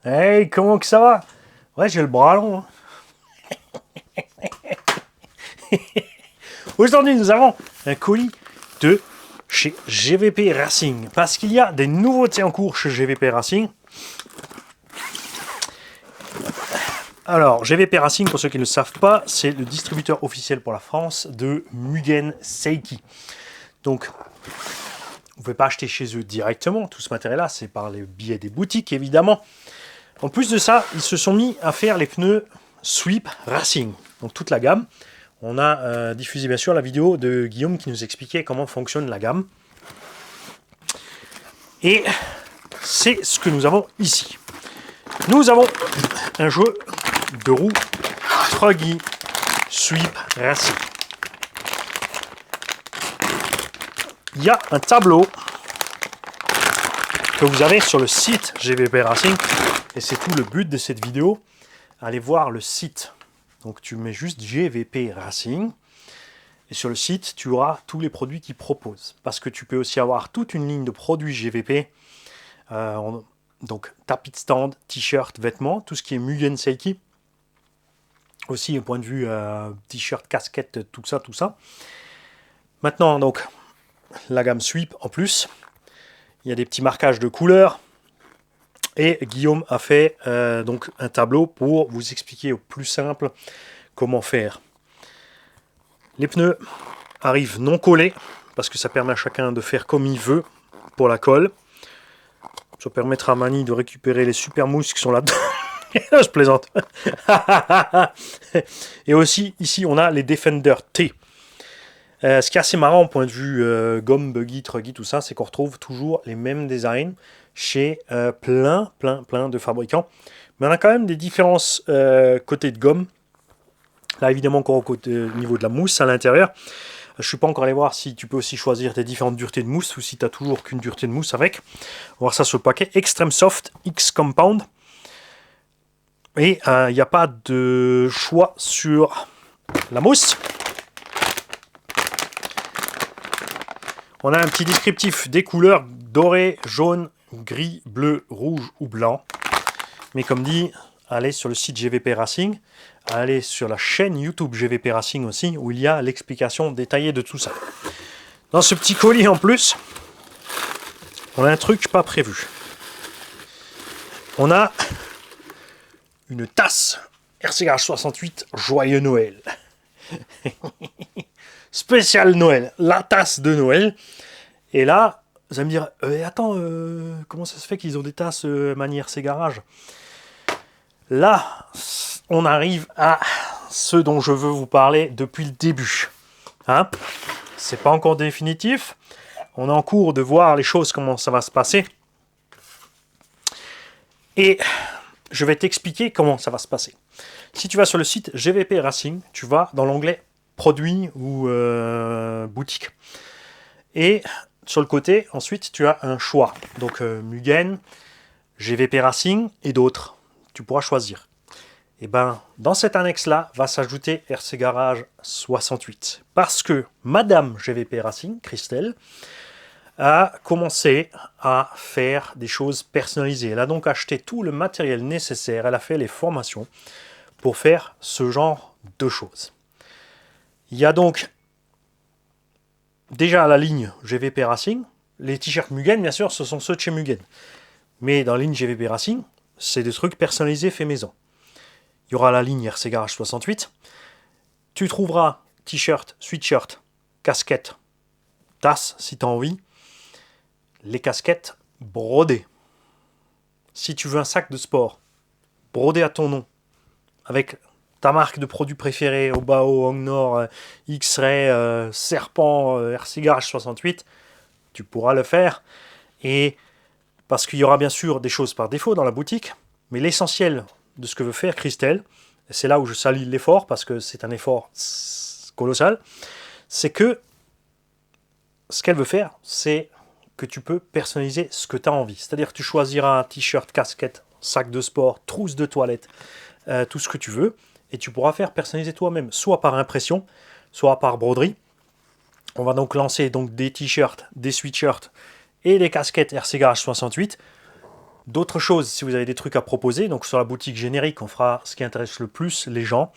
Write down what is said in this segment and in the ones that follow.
Hey, comment que ça va? Ouais, j'ai le bras long, hein. Aujourd'hui, nous avons un colis de chez GVP Racing. Parce qu'il y a des nouveautés en cours chez GVP Racing. Alors, GVP Racing, pour ceux qui ne le savent pas, c'est le distributeur officiel pour la France de Mugen Seiki. Donc, vous ne pouvez pas acheter chez eux directement. Tout ce matériel-là, c'est par les billets des boutiques, évidemment. En plus de ça, ils se sont mis à faire les pneus Sweep Racing. Donc, toute la gamme. On a diffusé bien sûr la vidéo de Guillaume qui nous expliquait comment fonctionne la gamme. Et c'est ce que nous avons ici. Nous avons un jeu de roues Truggy Sweep Racing. Il y a un tableau que vous avez sur le site GVP Racing. Et c'est tout le but de cette vidéo. Allez voir le site. Donc tu mets juste GVP Racing. Et sur le site, tu auras tous les produits qu'ils proposent. Parce que tu peux aussi avoir toute une ligne de produits GVP. Donc tapis de stand, t-shirt, vêtements, tout ce qui est Mugen Seiki. Aussi au point de vue t-shirt, casquette, tout ça. Maintenant, donc, la gamme Sweep en plus. Il y a des petits marquages de couleurs. Et Guillaume a fait donc un tableau pour vous expliquer au plus simple comment faire. Les pneus arrivent non collés, parce que ça permet à chacun de faire comme il veut pour la colle. Ça permettra à Mani de récupérer les super mousses qui sont là-dedans. Je plaisante. Et aussi, ici, on a les Defender T. Ce qui est assez marrant, au point de vue gomme, buggy, truggy, tout ça, c'est qu'on retrouve toujours les mêmes designs chez plein de fabricants. Mais on a quand même des différences côté de gomme. Là, évidemment, encore au niveau de la mousse à l'intérieur. Je ne suis pas encore allé voir si tu peux aussi choisir tes différentes duretés de mousse ou si tu n'as toujours qu'une dureté de mousse avec. On va voir ça sur le paquet. Extreme Soft X Compound. Et il n'y a pas de choix sur la mousse. On a un petit descriptif des couleurs doré, jaune, gris, bleu, rouge ou blanc. Mais comme dit, allez sur le site GVP Racing. Allez sur la chaîne YouTube GVP Racing aussi, où il y a l'explication détaillée de tout ça. Dans ce petit colis en plus, on a un truc pas prévu. On a une tasse RCH 68 Joyeux Noël. Spécial Noël, la tasse de Noël. Et là, vous allez me dire, attends, comment ça se fait qu'ils ont des tasses Mani RC Garage? Là, on arrive à ce dont je veux vous parler depuis le début. Hein? C'est pas encore définitif. On est en cours de voir les choses, comment ça va se passer. Et je vais t'expliquer comment ça va se passer. Si tu vas sur le site GVP Racing, tu vas dans l'onglet produits ou boutique. Et sur le côté, ensuite, tu as un choix. Donc Mugen, GVP Racing et d'autres. Tu pourras choisir. Et ben, dans cette annexe-là, va s'ajouter RC Garage 68. Parce que Madame GVP Racing, Christelle, a commencé à faire des choses personnalisées. Elle a donc acheté tout le matériel nécessaire. Elle a fait les formations pour faire ce genre de choses. Il y a donc déjà la ligne GVP Racing. Les t-shirts Mugen, bien sûr, ce sont ceux de chez Mugen. Mais dans la ligne GVP Racing, c'est des trucs personnalisés faits maison. Il y aura la ligne RC Garage 68. Tu trouveras t-shirt, sweatshirt, casquette, tasse si tu as envie. Les casquettes brodées. Si tu veux un sac de sport brodé à ton nom, avec ta marque de produits préférés, Obao, Hongnor, X-Ray, Serpent, RC Garage 68, tu pourras le faire. Et parce qu'il y aura bien sûr des choses par défaut dans la boutique, mais l'essentiel de ce que veut faire Christelle, et c'est là où je salue l'effort, parce que c'est un effort colossal, c'est que ce qu'elle veut faire, c'est que tu peux personnaliser ce que tu as envie. C'est-à-dire que tu choisiras un t-shirt, casquette, sac de sport, trousse de toilette, tout ce que tu veux, et tu pourras faire personnaliser toi-même, soit par impression, soit par broderie. On va donc lancer donc des t-shirts, des sweatshirts et des casquettes RC Garage 68 D'autres choses, si vous avez des trucs à proposer, donc sur la boutique générique, on fera ce qui intéresse le plus les gens.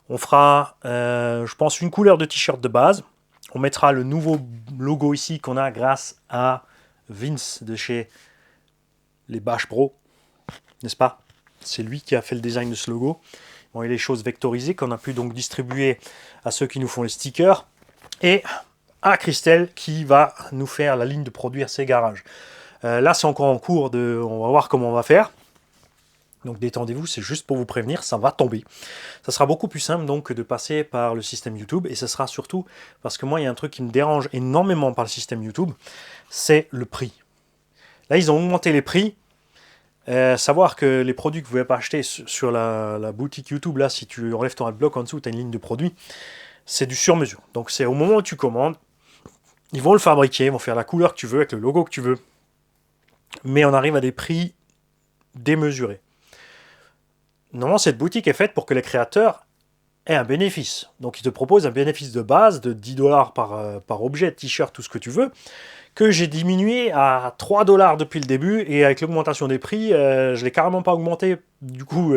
On fera, je pense, une couleur de t-shirt de base. On mettra le nouveau logo ici qu'on a grâce à Vince de chez les Bash Pro, n'est-ce pas? C'est lui qui a fait le design de ce logo. Bon, il y a les choses vectorisées qu'on a pu donc distribuer à ceux qui nous font les stickers. Et à Christelle qui va nous faire la ligne de produits RC Garage. Là, c'est encore en cours de... On va voir comment on va faire. Donc détendez-vous, c'est juste pour vous prévenir, ça va tomber. Ça sera beaucoup plus simple donc que de passer par le système YouTube. Et ce sera surtout parce que moi, il y a un truc qui me dérange énormément par le système YouTube, c'est le prix. Là, ils ont augmenté les prix. Savoir que les produits que vous ne pouvez pas acheter sur la boutique YouTube, là, si tu enlèves ton adblock en dessous, tu as une ligne de produits, c'est du sur-mesure. Donc c'est au moment où tu commandes, ils vont le fabriquer, ils vont faire la couleur que tu veux, avec le logo que tu veux. Mais on arrive à des prix démesurés. Normalement, cette boutique est faite pour que les créateurs aient un bénéfice. Donc ils te proposent un bénéfice de base de 10 $ par objet, t-shirt, tout ce que tu veux, que j'ai diminué à 3 $ depuis le début, et avec l'augmentation des prix, je l'ai carrément pas augmenté, du coup,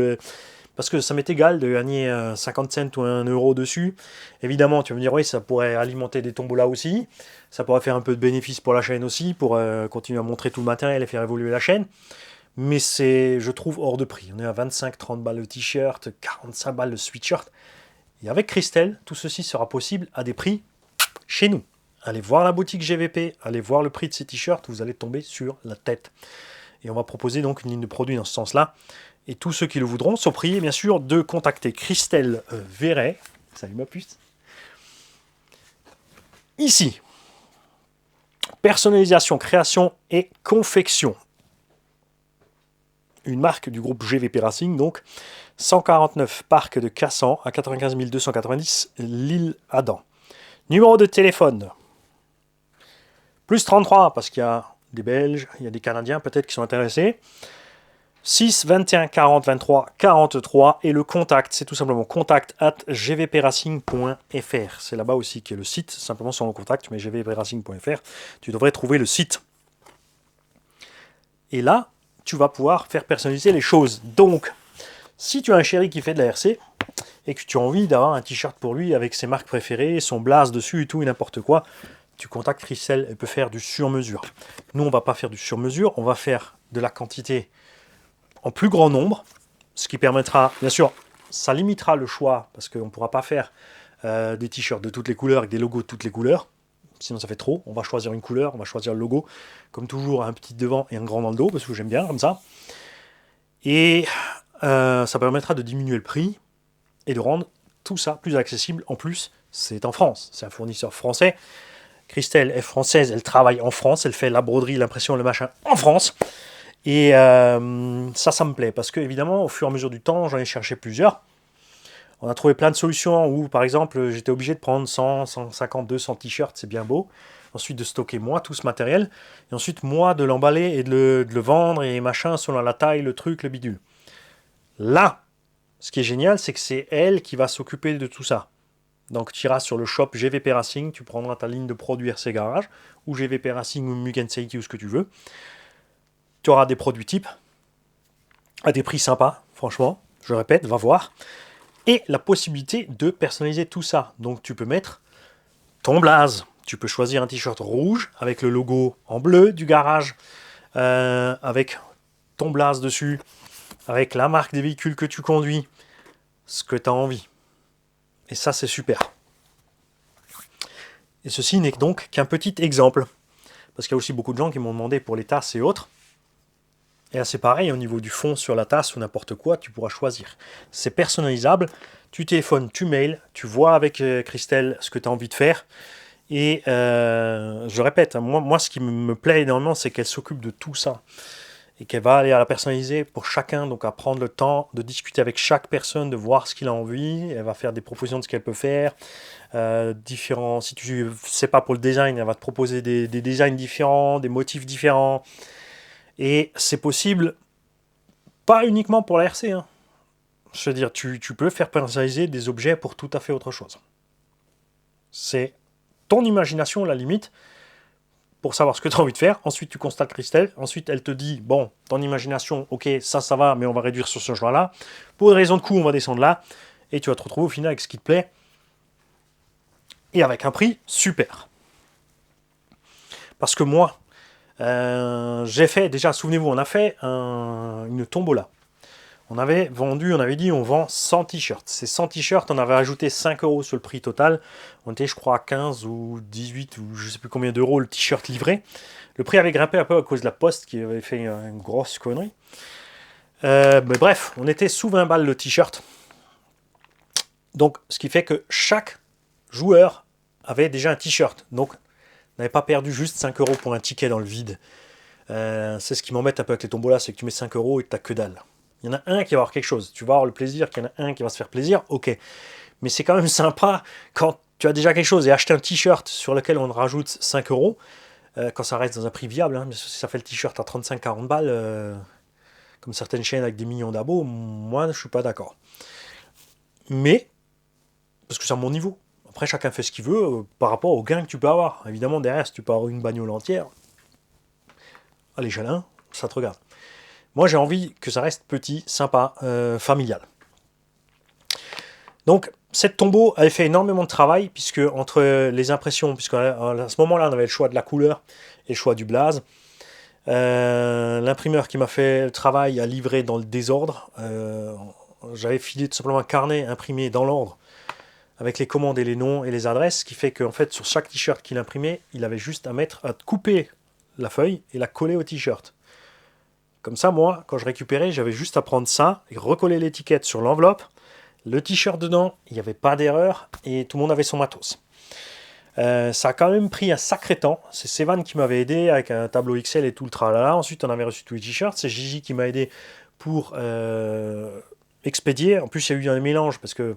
parce que ça m'est égal de gagner 50 cents ou 1 euro dessus. Évidemment, tu vas me dire, oui, ça pourrait alimenter des tombolas aussi, ça pourrait faire un peu de bénéfice pour la chaîne aussi, pour continuer à montrer tout le matériel et faire évoluer la chaîne, mais c'est, je trouve, hors de prix. On est à 25-30 balles le t-shirt, 45 balles le sweatshirt, et avec Christelle, tout ceci sera possible à des prix chez nous. Allez voir la boutique GVP, allez voir le prix de ces t-shirts, vous allez tomber sur la tête. Et on va proposer donc une ligne de produits dans ce sens-là. Et tous ceux qui le voudront sont priés, bien sûr, de contacter Christelle Verret. Salut ma puce. Ici. Personnalisation, création et confection. Une marque du groupe GVP Racing, donc 149 Parc de Cassan à 95 290 L'Île-Adam. Numéro de téléphone. Plus 33, parce qu'il y a des Belges, il y a des Canadiens peut-être qui sont intéressés. 6 21 40 23 43. Et le contact, c'est tout simplement contact@gvpracing.fr. C'est là-bas aussi qui est le site, simplement sur le contact, mais gvpracing.fr. Tu devrais trouver le site. Et là, tu vas pouvoir faire personnaliser les choses. Donc, si tu as un chéri qui fait de la RC, et que tu as envie d'avoir un t-shirt pour lui avec ses marques préférées, son blaze dessus et tout, et n'importe quoi, tu contactes Christelle, elle peut faire du sur-mesure. Nous, on ne va pas faire du sur-mesure, on va faire de la quantité en plus grand nombre, ce qui permettra, bien sûr, ça limitera le choix, parce qu'on ne pourra pas faire des t-shirts de toutes les couleurs, avec des logos de toutes les couleurs, sinon ça fait trop. On va choisir une couleur, on va choisir le logo, comme toujours, un petit devant et un grand dans le dos, parce que j'aime bien comme ça. Et ça permettra de diminuer le prix, et de rendre tout ça plus accessible. En plus, c'est en France, c'est un fournisseur français. Christelle est française, elle travaille en France, elle fait la broderie, l'impression, le machin en France. Et ça me plaît, parce que évidemment, au fur et à mesure du temps, j'en ai cherché plusieurs. On a trouvé plein de solutions où, par exemple, j'étais obligé de prendre 100, 150, 200 t-shirts, c'est bien beau. Ensuite, de stocker moi tout ce matériel. Et ensuite, moi, de l'emballer et de le vendre et machin, selon la taille, le truc, le bidule. Là, ce qui est génial, c'est que c'est elle qui va s'occuper de tout ça. Donc tu iras sur le shop GVP Racing, tu prendras ta ligne de produits RC Garage, ou GVP Racing, ou Mugen Seiki, ou ce que tu veux. Tu auras des produits types, à des prix sympas, franchement, je répète, va voir. Et la possibilité de personnaliser tout ça. Donc tu peux mettre ton blaze. Tu peux choisir un t-shirt rouge, avec le logo en bleu du garage, avec ton blaze dessus, avec la marque des véhicules que tu conduis, ce que tu as envie. Et ça, c'est super. Et ceci n'est donc qu'un petit exemple. Parce qu'il y a aussi beaucoup de gens qui m'ont demandé pour les tasses et autres. Et là, c'est pareil, au niveau du fond sur la tasse ou n'importe quoi, tu pourras choisir. C'est personnalisable. Tu téléphones, tu mails, tu vois avec Christelle ce que tu as envie de faire. Et je répète, moi, ce qui me plaît énormément, c'est qu'elle s'occupe de tout ça. Et qu'elle va aller à la personnaliser pour chacun, donc à prendre le temps de discuter avec chaque personne, de voir ce qu'il a envie. Elle va faire des propositions de ce qu'elle peut faire. Différents, si tu ne sais pas pour le design, elle va te proposer des designs différents, des motifs différents. Et c'est possible, pas uniquement pour la RC. Hein. Je veux dire, tu peux faire personnaliser des objets pour tout à fait autre chose. C'est ton imagination, la limite. pour savoir ce que tu as envie de faire. Ensuite, tu constates Christelle. Ensuite, elle te dit, bon, ton imagination, ok, ça va, mais on va réduire sur ce choix-là. Pour une raison de coût, on va descendre là. Et tu vas te retrouver au final avec ce qui te plaît. Et avec un prix super. Parce que moi, j'ai fait, déjà, souvenez-vous, on a fait une tombola. On avait dit, on vend 100 t-shirts. Ces 100 t-shirts, on avait ajouté 5 € sur le prix total. On était, je crois, à 15 ou 18 ou je sais plus combien d'euros le t-shirt livré. Le prix avait grimpé un peu à cause de la poste qui avait fait une grosse connerie. Mais bref, on était sous 20 balles le t-shirt. Donc, ce qui fait que chaque joueur avait déjà un t-shirt. Donc, on n'avait pas perdu juste 5 € pour un ticket dans le vide. C'est ce qui m'embête un peu avec les tombolas, c'est que tu mets 5 € et tu n'as que dalle. Il y en a un qui va avoir quelque chose. Tu vas avoir le plaisir qu'il y en a un qui va se faire plaisir, ok. Mais c'est quand même sympa quand tu as déjà quelque chose et acheter un t-shirt sur lequel on rajoute 5 €, quand ça reste dans un prix viable. Hein, si ça fait le t-shirt à 35-40 balles, comme certaines chaînes avec des millions d'abos, moi je suis pas d'accord. Mais, parce que c'est à mon niveau. Après, chacun fait ce qu'il veut par rapport au gain que tu peux avoir. Évidemment, derrière, si tu peux avoir une bagnole entière, allez, Jalin, ça te regarde. Moi, j'ai envie que ça reste petit, sympa, familial. Donc, cette tombeau avait fait énormément de travail, puisque entre les impressions, puisqu'à ce moment-là, on avait le choix de la couleur et le choix du blaze. L'imprimeur qui m'a fait le travail a livré dans le désordre. J'avais filé tout simplement un carnet imprimé dans l'ordre, avec les commandes et les noms et les adresses, ce qui fait qu'en fait, sur chaque t-shirt qu'il imprimait, il avait juste à couper la feuille et la coller au t-shirt. Comme ça, moi, quand je récupérais, j'avais juste à prendre ça et recoller l'étiquette sur l'enveloppe, le t-shirt dedans, il n'y avait pas d'erreur et tout le monde avait son matos. Ça a quand même pris un sacré temps. C'est Sevan qui m'avait aidé avec un tableau Excel et tout le tralala. Ensuite, on avait reçu tous les t-shirts. C'est Gigi qui m'a aidé pour expédier. En plus, il y a eu un mélange parce que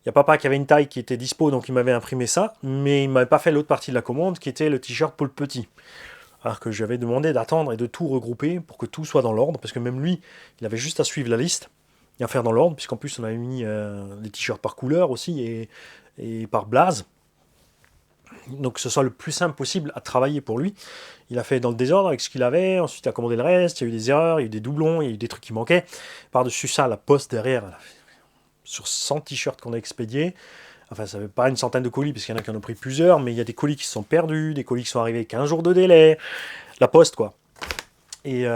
il y a papa qui avait une taille qui était dispo, donc il m'avait imprimé ça, mais il ne m'avait pas fait l'autre partie de la commande qui était le t-shirt pour le petit. Alors que j'avais demandé d'attendre et de tout regrouper pour que tout soit dans l'ordre, parce que même lui, il avait juste à suivre la liste et à faire dans l'ordre, puisqu'en plus on avait mis les t-shirts par couleur aussi et par blaze. Donc que ce soit le plus simple possible à travailler pour lui. Il a fait dans le désordre avec ce qu'il avait, ensuite il a commandé le reste, il y a eu des erreurs, il y a eu des doublons, il y a eu des trucs qui manquaient. Par-dessus ça, la poste derrière, sur 100 t-shirts qu'on a expédiés, enfin ça ne veut pas une centaine de colis, parce qu'il y en a qui en ont pris plusieurs, mais il y a des colis qui se sont perdus, des colis qui sont arrivés 15 jours de délai, la poste quoi. Et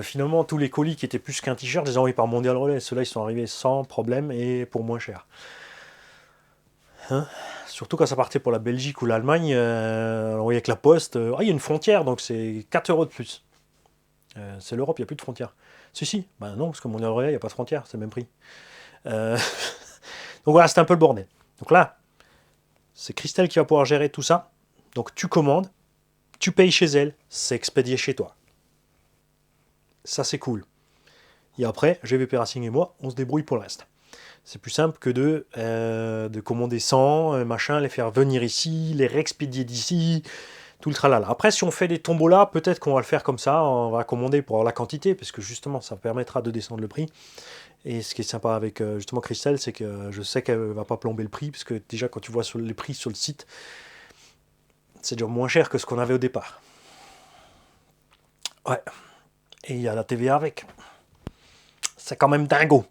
finalement, tous les colis qui étaient plus qu'un t-shirt, je les ai envoyés par Mondial Relais. Ceux-là, ils sont arrivés sans problème et pour moins cher. Hein, surtout quand ça partait pour la Belgique ou l'Allemagne, on voyait avec la poste, il y a une frontière, donc c'est 4 € de plus. C'est l'Europe, il n'y a plus de frontières. Si, ben non, parce que Mondial Relais, il n'y a pas de frontière, c'est le même prix. Donc voilà, c'était un peu le bordel. Donc là, c'est Christelle qui va pouvoir gérer tout ça. Donc tu commandes, tu payes chez elle, c'est expédié chez toi. Ça, c'est cool. Et après, GVP Racing et moi, on se débrouille pour le reste. C'est plus simple que de commander 100, machin, les faire venir ici, les réexpédier d'ici, tout le tralala. Après, si on fait des tombolas, peut-être qu'on va le faire comme ça, on va commander pour avoir la quantité, parce que justement, ça permettra de descendre le prix. Et ce qui est sympa avec justement Christelle, c'est que je sais qu'elle ne va pas plomber le prix, parce que déjà, quand tu vois les prix sur le site, c'est déjà moins cher que ce qu'on avait au départ. Ouais. Et il y a la TVA avec. C'est quand même dingo.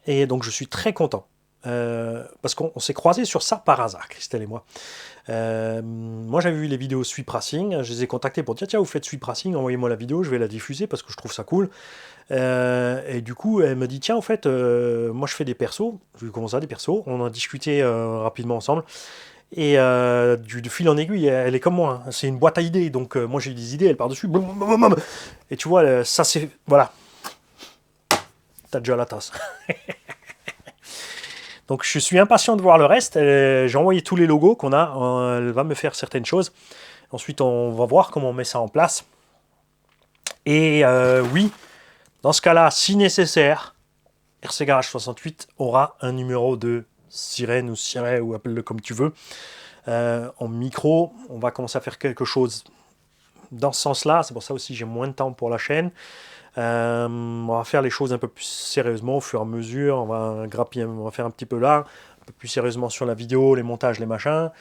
Et donc je suis très content. Parce qu'on s'est croisés sur ça par hasard, Christelle et moi. Moi j'avais vu les vidéos Sweep Racing, je les ai contactés pour dire tiens vous faites Sweep Racing, envoyez-moi la vidéo, je vais la diffuser parce que je trouve ça cool. Et du coup elle me dit tiens en fait moi je fais des persos, je lui commence à des persos, on a discuté rapidement ensemble. Et du fil en aiguille, elle est comme moi, hein. C'est une boîte à idées, donc moi j'ai des idées, elle part dessus, et tu vois, ça c'est, voilà, t'as déjà la tasse. Donc je suis impatient de voir le reste, j'ai envoyé tous les logos qu'on a, elle va me faire certaines choses, ensuite on va voir comment on met ça en place. Et oui, dans ce cas-là, si nécessaire, RC Garage 68 aura un numéro de sirène ou siret, ou appelle-le comme tu veux. En micro, on va commencer à faire quelque chose dans ce sens-là. C'est pour ça aussi j'ai moins de temps pour la chaîne. On va faire les choses un peu plus sérieusement au fur et à mesure. On va grappiller, on va faire un petit peu là, un peu plus sérieusement sur la vidéo, les montages, les machins.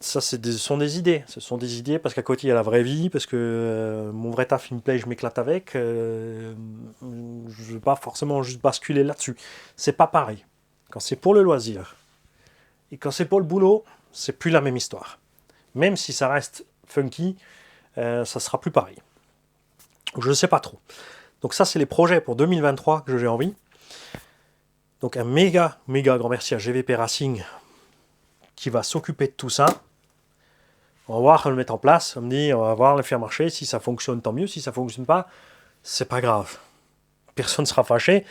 Ça, sont des idées. Ce sont des idées parce qu'à côté, il y a la vraie vie, parce que mon vrai taf, il me plaît, je m'éclate avec. Je ne veux pas forcément juste basculer là-dessus. C'est pas pareil. Quand c'est pour le loisir et quand c'est pour le boulot, c'est plus la même histoire. Même si ça reste funky, ça sera plus pareil. Je ne sais pas trop. Donc ça, c'est les projets pour 2023 que j'ai envie. Donc un méga grand merci à GVP Racing qui va s'occuper de tout ça. On va voir le mettre en place. On va voir le faire marcher. Si ça fonctionne, tant mieux. Si ça fonctionne pas, c'est pas grave. Personne ne sera fâché.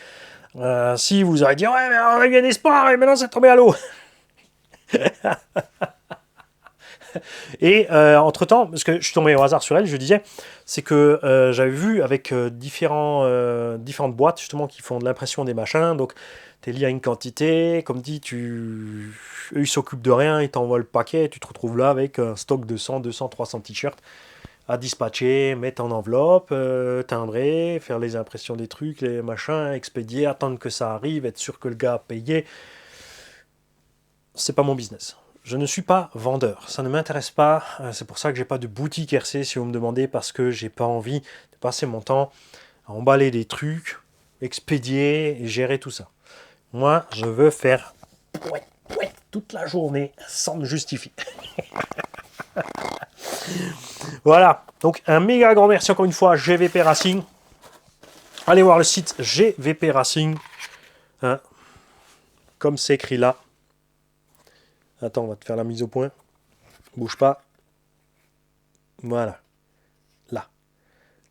Si vous aurez dit ouais, mais on a gagné espoir et maintenant c'est tombé à l'eau. Et entre-temps, parce que je suis tombé au hasard sur elle, je disais, c'est que j'avais vu avec différentes boîtes justement qui font de l'impression des machins, donc tu es lié à une quantité, comme dit, eux ils s'occupent de rien, ils t'envoient le paquet, tu te retrouves là avec un stock de 100, 200, 300 t-shirts à dispatcher, mettre en enveloppe, timbrer, faire les impressions des trucs, les machins, expédier, attendre que ça arrive, être sûr que le gars a payé. C'est pas mon business. Je ne suis pas vendeur, ça ne m'intéresse pas, c'est pour ça que j'ai pas de boutique RC si vous me demandez, parce que j'ai pas envie de passer mon temps à emballer des trucs, expédier et gérer tout ça. Moi, je veux faire toute la journée sans me justifier. Voilà, donc un méga grand merci encore une fois à GVP Racing. Allez voir le site GVP Racing, hein, comme c'est écrit là. Attends, on va te faire la mise au point. Bouge pas. Voilà. Là.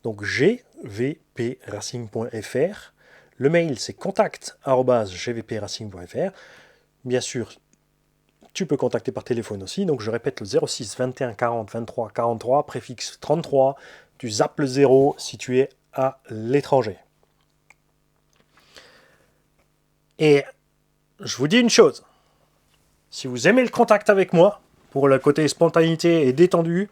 Donc gvpracing.fr. Le mail, c'est contact@gvpracing.fr. Bien sûr, tu peux contacter par téléphone aussi. Donc je répète le 06 21 40 23 43, préfixe 33. Tu zappes le 0 si tu es à l'étranger. Et je vous dis une chose. Si vous aimez le contact avec moi, pour le côté spontanéité et détendu,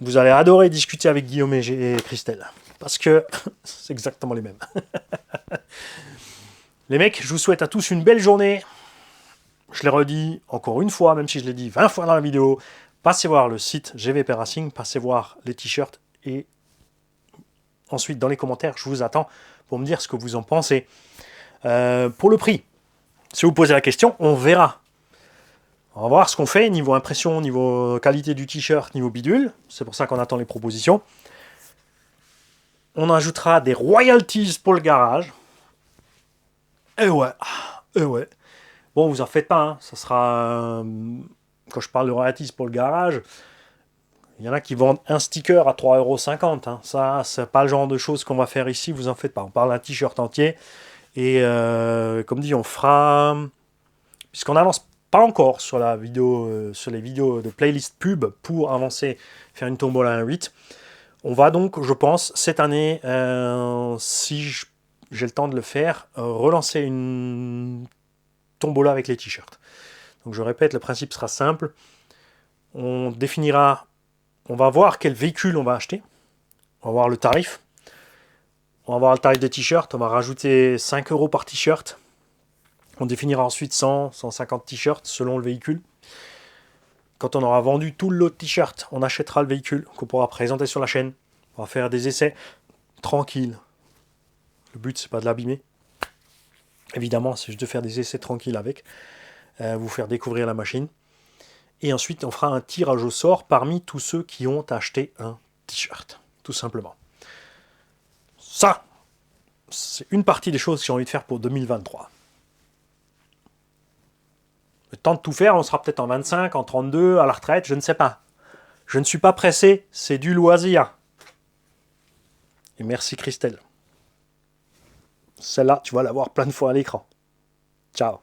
vous allez adorer discuter avec Guillaume et Christelle. Parce que c'est exactement les mêmes. Les mecs, je vous souhaite à tous une belle journée. Je l'ai redit encore une fois, même si je l'ai dit 20 fois dans la vidéo. Passez voir le site GVP Racing, passez voir les t-shirts et ensuite dans les commentaires, je vous attends pour me dire ce que vous en pensez. Pour le prix, si vous posez la question, on verra. On va voir ce qu'on fait niveau impression, niveau qualité du t-shirt, niveau bidule. C'est pour ça qu'on attend les propositions. On ajoutera des royalties pour le garage. Et ouais. Bon, vous en faites pas. Hein. Ça sera... quand je parle de royalties pour le garage, il y en a qui vendent un sticker à 3,50 €. Hein. Ça, c'est pas le genre de choses qu'on va faire ici. Vous en faites pas. On parle d'un t-shirt entier. Et comme dit, on fera... Puisqu'on avance pas encore sur la vidéo, sur les vidéos de playlist pub pour avancer, faire une tombola 1.8. On va donc, je pense, cette année, si j'ai le temps de le faire, relancer une tombola avec les t-shirts. Donc je répète, le principe sera simple. On définira, on va voir quel véhicule on va acheter. On va voir le tarif. On va voir le tarif des t-shirts. On va rajouter 5 € par t-shirt. On définira ensuite 100, 150 t-shirts selon le véhicule. Quand on aura vendu tout le lot de t-shirts, on achètera le véhicule qu'on pourra présenter sur la chaîne. On va faire des essais tranquilles. Le but, c'est pas de l'abîmer. Évidemment, c'est juste de faire des essais tranquilles avec. Vous faire découvrir la machine. Et ensuite, on fera un tirage au sort parmi tous ceux qui ont acheté un t-shirt. Tout simplement. Ça, c'est une partie des choses que j'ai envie de faire pour 2023. Le temps de tout faire, on sera peut-être en 25, en 32, à la retraite, je ne sais pas. Je ne suis pas pressé, c'est du loisir. Et merci Christelle. Celle-là, tu vas la voir plein de fois à l'écran. Ciao.